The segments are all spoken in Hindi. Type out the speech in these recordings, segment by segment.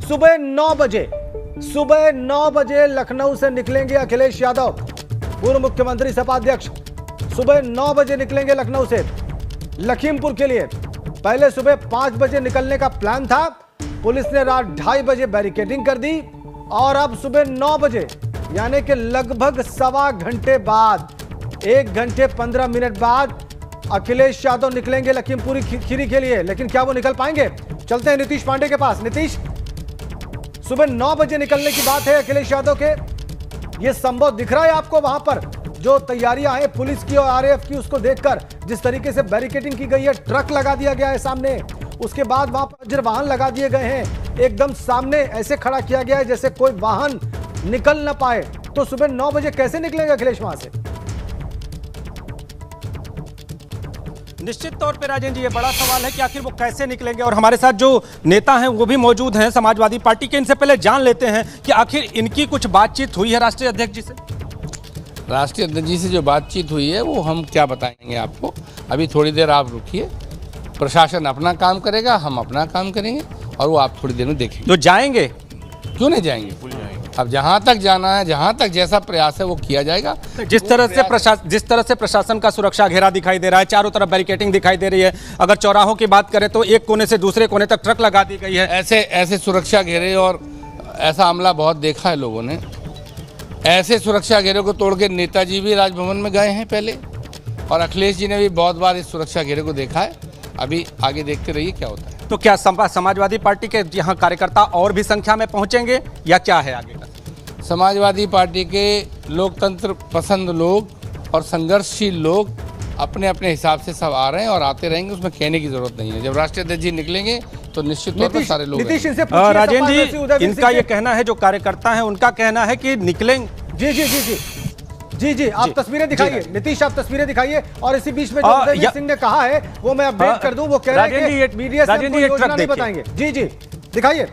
सुबह 9 बजे लखनऊ से निकलेंगे अखिलेश यादव, पूर्व मुख्यमंत्री सपा अध्यक्ष। सुबह 9 बजे निकलेंगे लखनऊ से लखीमपुर के लिए। पहले सुबह 5 बजे निकलने का प्लान था, पुलिस ने रात 2:30 बजे बैरिकेडिंग कर दी और अब सुबह 9 बजे यानी कि लगभग सवा घंटे बाद, 1 घंटे 15 मिनट बाद अखिलेश यादव निकलेंगे लखीमपुर खीरी के लिए। लेकिन क्या वो निकल पाएंगे? चलते हैं नीतीश पांडे के पास। नीतीश, सुबह 9 बजे निकलने की बात है अखिलेश यादव के, ये संभव दिख रहा है आपको? वहां पर जो तैयारियां हैं पुलिस की और आरएएफ की, उसको देखकर जिस तरीके से बैरिकेडिंग की गई है, ट्रक लगा दिया गया है सामने, उसके बाद वहां पर वज्र वाहन लगा दिए गए हैं, एकदम सामने ऐसे खड़ा किया गया है जैसे कोई वाहन निकल ना पाए। तो सुबह 9 बजे कैसे निकलेंगे अखिलेश वहां से? निश्चित तौर पे राजेंद्र जी, ये बड़ा सवाल है कि आखिर वो कैसे निकलेंगे। और हमारे साथ जो नेता हैं वो भी मौजूद हैं समाजवादी पार्टी के। इनसे पहले जान लेते हैं कि आखिर इनकी कुछ बातचीत हुई है राष्ट्रीय अध्यक्ष जी से। राष्ट्रीय अध्यक्ष जी से जो बातचीत हुई है वो हम क्या बताएंगे आपको, अभी थोड़ी देर आप रुकिए। प्रशासन अपना काम करेगा, हम अपना काम करेंगे और वो आप थोड़ी देर में देखेंगे। तो जाएंगे? क्यों नहीं जाएंगे? अब जहां तक जाना है, जहां तक जैसा प्रयास है वो किया जाएगा। जिस तरह से प्रशासन का सुरक्षा घेरा दिखाई दे रहा है, चारों तरफ बैरिकेडिंग दिखाई दे रही है, अगर चौराहों की बात करें तो एक कोने से दूसरे कोने तक ट्रक लगा दी गई है। ऐसे सुरक्षा घेरे और ऐसा हमला बहुत देखा है लोगों ने। ऐसे सुरक्षा घेरे को तोड़ के नेताजी भी राजभवन में गए हैं पहले, और अखिलेश जी ने भी बहुत बार इस सुरक्षा घेरे को देखा है। अभी आगे देखते रहिए क्या होता है। तो क्या समाजवादी पार्टी के यहाँ कार्यकर्ता और भी संख्या में पहुंचेंगे या क्या है आगे का? समाजवादी पार्टी के लोकतंत्र पसंद लोग और संघर्षशील लोग अपने अपने हिसाब से सब आ रहे हैं और आते रहेंगे, उसमें कहने की जरूरत नहीं है। जब राष्ट्रीय अध्यक्ष जी निकलेंगे तो निश्चित तौर पर सारे लोग। राजेंद्र जी, इनका ये कहना है, जो कार्यकर्ता है उनका कहना है कि निकलेंगे। जी, आप तस्वीरें दिखाइए। नीतीश, आप तस्वीरें दिखाइए। और इसी बीच में जो उदयवीर सिंह ने कहा है वो मैं अपडेट कर दूं, वो कह रहे हैं कि मीडिया से कोई योजना नहीं बताएंगे। जी दिखाइए।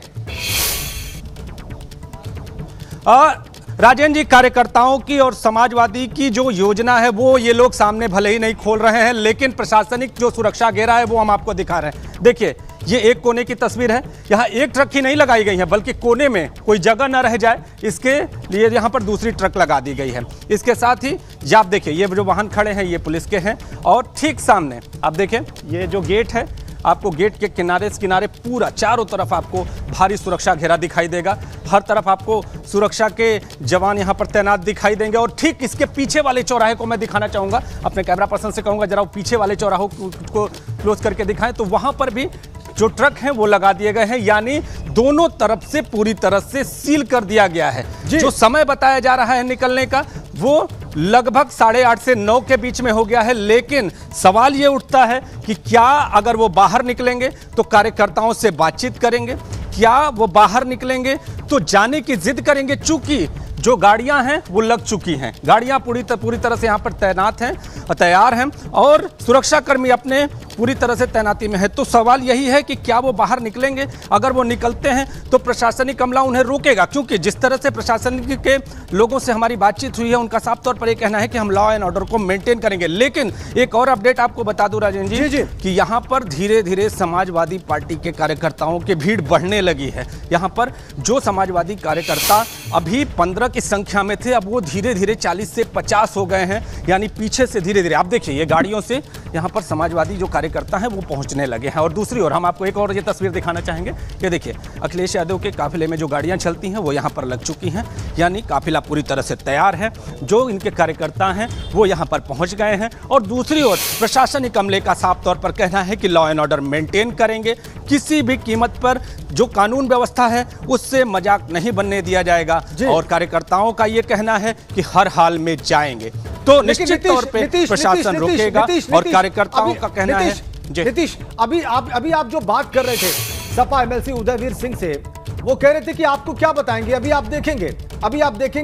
राजेंद्र जी, कार्यकर्ताओं की और समाजवादी की जो योजना है वो ये लोग सामने भले ही नहीं खोल रहे हैं, लेकिन प्रशासनिक जो सुरक्षा घेरा है वो हम आपको दिखा रहे हैं। देखिए, ये एक कोने की तस्वीर है। यहाँ एक ट्रक ही नहीं लगाई गई है, बल्कि कोने में कोई जगह न रह जाए इसके लिए यहाँ पर दूसरी ट्रक लगा दी गई है। इसके साथ ही आप देखिए, ये जो वाहन खड़े हैं ये पुलिस के हैं, और ठीक सामने आप देखें ये जो गेट है, आपको गेट के किनारे पूरा चारों तरफ आपको भारी सुरक्षा घेरा दिखाई देगा। हर तरफ आपको सुरक्षा के जवान यहाँ पर तैनात दिखाई देंगे। और ठीक इसके पीछे वाले चौराहे को मैं दिखाना चाहूँगा, अपने कैमरा पर्सन से कहूँगा जरा वो पीछे वाले चौराहों को क्लोज करके दिखाएं। तो वहाँ पर भी जो ट्रक हैं वो लगा दिए गए हैं, यानी दोनों तरफ से पूरी तरह से सील कर दिया गया है। जो समय बताया जा रहा है निकलने का वो लगभग 8:30 से 9 के बीच में हो गया है। लेकिन सवाल ये उठता है कि क्या अगर वो बाहर निकलेंगे तो कार्यकर्ताओं से बातचीत करेंगे? क्या वो बाहर निकलेंगे तो जाने की जिद करेंगे? चूंकि जो गाड़ियां हैं वो लग चुकी हैं, गाड़ियां पूरी तरह से यहाँ पर तैनात हैं, तैयार हैं, और सुरक्षाकर्मी अपने पूरी तरह से तैनाती में है। तो सवाल यही है कि क्या वो बाहर निकलेंगे? अगर वो निकलते हैं तो प्रशासनिक अमला उन्हें रोकेगा, क्योंकि जिस तरह से प्रशासन के लोगों से हमारी बातचीत हुई है उनका साफ तौर पर यह कहना है कि हम लॉ एंड ऑर्डर को मेंटेन करेंगे। लेकिन एक और अपडेट आपको बता दूं राजेंद्र जी कि यहाँ पर धीरे धीरे समाजवादी पार्टी के कार्यकर्ताओं की भीड़ बढ़ने लगी है। यहाँ पर जो समाजवादी कार्यकर्ता अभी 15 की संख्या में थे, अब वो धीरे धीरे 40 से 50 हो गए हैं, यानी पीछे से धीरे धीरे आप देखिए ये गाड़ियों से यहाँ पर समाजवादी जो कार्यकर्ता हैं वो पहुंचने लगे हैं। और दूसरी ओर हम आपको एक और ये तस्वीर दिखाना चाहेंगे। ये देखिए, अखिलेश यादव के काफिले में जो गाड़ियां चलती हैं वो यहाँ पर लग चुकी हैं, यानी काफिला पूरी तरह से तैयार है। जो इनके कार्यकर्ता हैं वो यहाँ पर पहुंच गए हैं। और दूसरी ओर प्रशासनिक अमले का साफ तौर पर कहना है कि लॉ एंड ऑर्डर मेंटेन करेंगे, किसी भी कीमत पर जो कानून व्यवस्था है उससे मजाक नहीं बनने दिया जाएगा। और कार्यकर्ताओं का ये कहना है कि हर हाल में जाएंगे। तो निश्चित तौर पे प्रशासन रोकेगा और कार्यकर्ताओं का कहना है। नीतीश, अभी आप जो बात कर रहे थे सपा एमएलसी उदयवीर सिंह से, वो कह रहे थे कि आपको क्या बताएंगे, अभी आप देखेंगे।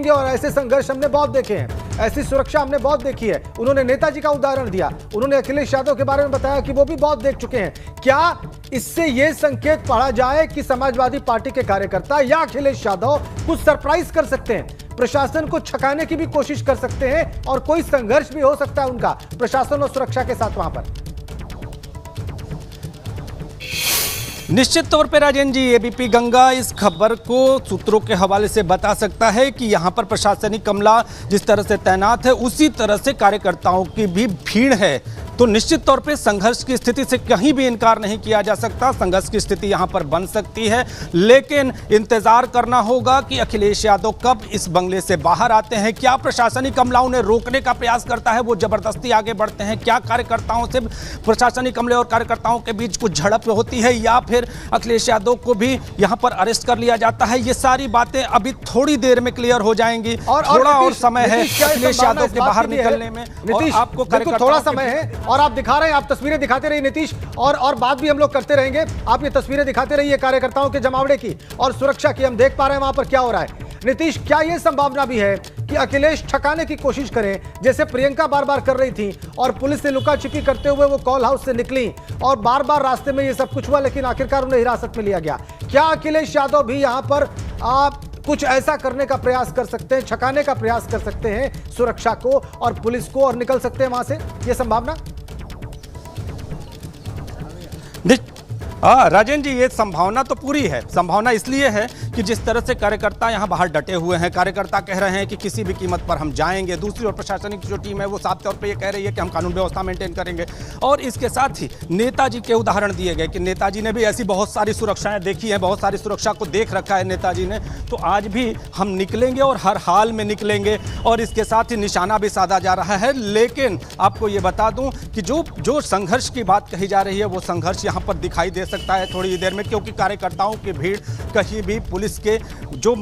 और ऐसे संघर्ष हमने बहुत देखे हैं, ऐसी सुरक्षा हमने बहुत देखी है। उन्होंने नेताजी का उदाहरण दिया, उन्होंने अखिलेश यादव के बारे में बताया कि वो भी बहुत देख चुके हैं। क्या इससे यह संकेत पढ़ा जाए कि समाजवादी पार्टी के कार्यकर्ता या अखिलेश यादव कुछ सरप्राइज कर सकते हैं, प्रशासन को छकाने की भी कोशिश कर सकते हैं और कोई संघर्ष भी हो सकता है उनका प्रशासन और सुरक्षा के साथ वहां पर? निश्चित तौर पे राजेंद्र जी, एबीपी गंगा इस खबर को सूत्रों के हवाले से बता सकता है कि यहां पर प्रशासनिक अमला जिस तरह से तैनात है उसी तरह से कार्यकर्ताओं की भी भीड़ है। तो निश्चित तौर पे संघर्ष की स्थिति से कहीं भी इनकार नहीं किया जा सकता। संघर्ष की स्थिति यहां पर बन सकती है, लेकिन इंतजार करना होगा कि अखिलेश यादव कब इस बंगले से बाहर आते हैं। क्या प्रशासनिक अमला उन्हें रोकने का प्रयास करता है, वो जबरदस्ती आगे बढ़ते हैं, क्या कार्यकर्ताओं से प्रशासनिक अमले और कार्यकर्ताओं के बीच कुछ झड़प होती है, या फिर अखिलेश यादव को भी यहां पर अरेस्ट कर लिया जाता है। ये सारी बातें अभी थोड़ी देर में क्लियर हो जाएंगी। थोड़ा और समय है अखिलेश यादव के बाहर निकलने में। नीतीश, आपको थोड़ा समय है और आप दिखा रहे हैं, आप तस्वीरें दिखाते रहिए नीतीश, और बात भी हम लोग करते रहेंगे। आप ये तस्वीरें दिखाते रहिए कार्यकर्ताओं के जमावड़े की और सुरक्षा की। हम देख पा रहे हैं वहां पर क्या हो रहा है। नीतीश, क्या यह संभावना भी है कि अखिलेश ठकाने की कोशिश करें, जैसे प्रियंका बार बार कर रही थी और पुलिस से लुका छिपी करते हुए वो कॉल हाउस से निकली और बार बार रास्ते में ये सब कुछ हुआ, लेकिन आखिरकार उन्हें हिरासत में लिया गया। क्या अखिलेश यादव भी यहां पर कुछ ऐसा करने का प्रयास कर सकते हैं, छकाने का प्रयास कर सकते हैं सुरक्षा को और पुलिस को, और निकल सकते हैं वहां से? यह संभावना? राजेंद्र जी, ये संभावना तो पूरी है। संभावना इसलिए है कि जिस तरह से कार्यकर्ता यहां बाहर डटे हुए हैं, कार्यकर्ता कह रहे हैं कि किसी भी कीमत पर हम जाएंगे। दूसरी ओर प्रशासनिक जो टीम है वो साफ तौर पे ये कह रही है कि हम कानून व्यवस्था मेंटेन करेंगे। और इसके साथ ही नेताजी के उदाहरण दिए गए कि नेताजी ने भी ऐसी बहुत सारी सुरक्षाएं देखी हैं, बहुत सारी सुरक्षा को देख रखा है नेताजी ने। तो आज भी हम निकलेंगे और हर हाल में निकलेंगे, और इसके साथ ही निशाना भी साधा जा रहा है। लेकिन आपको ये बता दूं कि जो संघर्ष की बात कही जा रही है वो संघर्ष यहाँ पर दिखाई दे सकता है थोड़ी ही देर में, क्योंकि कार्यकर्ताओं की भीड़ कहीं भी पुलिस के जो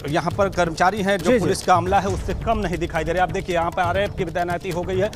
यहाँ पर कर्मचारी हैं, जो पुलिस का अमला है, उससे कम नहीं दिखाई दे रहे। आप देखिए यहाँ पर आरएएफ की तैनाती हो गई है,